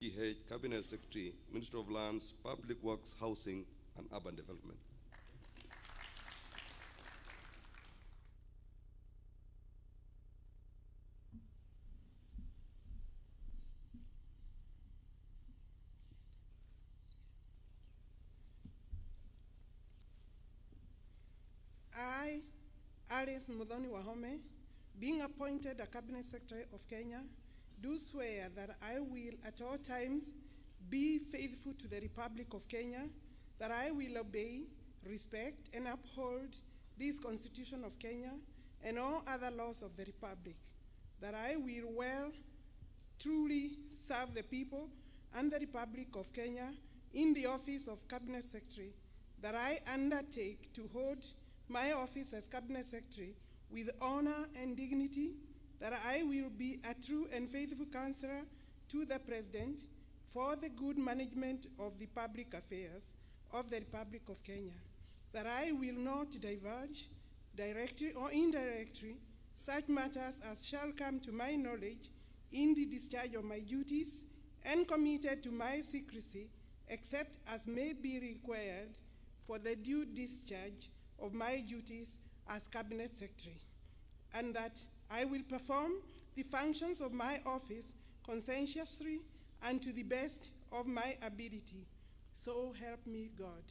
PH, Cabinet Secretary, Minister of Lands, Public Works, Housing and Urban Development. I, Alice Muthoni Wahome, being appointed a Cabinet Secretary of Kenya, do swear that I will at all times be faithful to the Republic of Kenya, that I will obey, respect, and uphold this Constitution of Kenya and all other laws of the Republic, that I will well, truly serve the people and the Republic of Kenya in the office of Cabinet Secretary, that I undertake to hold my office as Cabinet Secretary with honor and dignity, that I will be a true and faithful counselor to the President for the good management of the public affairs of the Republic of Kenya, that I will not divulge, directly or indirectly, such matters as shall come to my knowledge in the discharge of my duties, and committed to my secrecy, except as may be required for the due discharge of my duties as Cabinet Secretary, and that I will perform the functions of my office conscientiously and to the best of my ability. So help me God.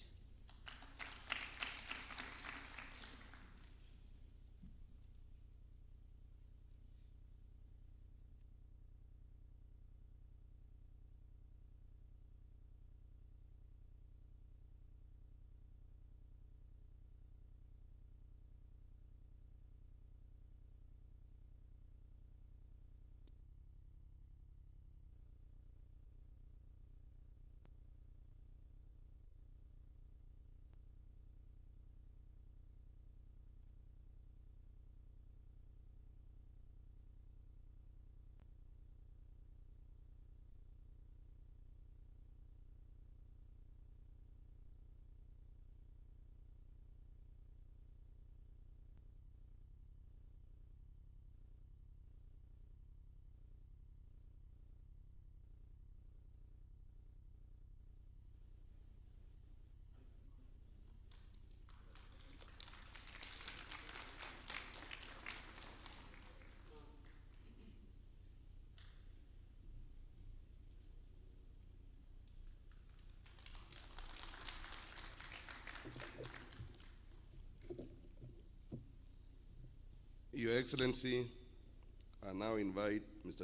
Your Excellency, I now invite Mr.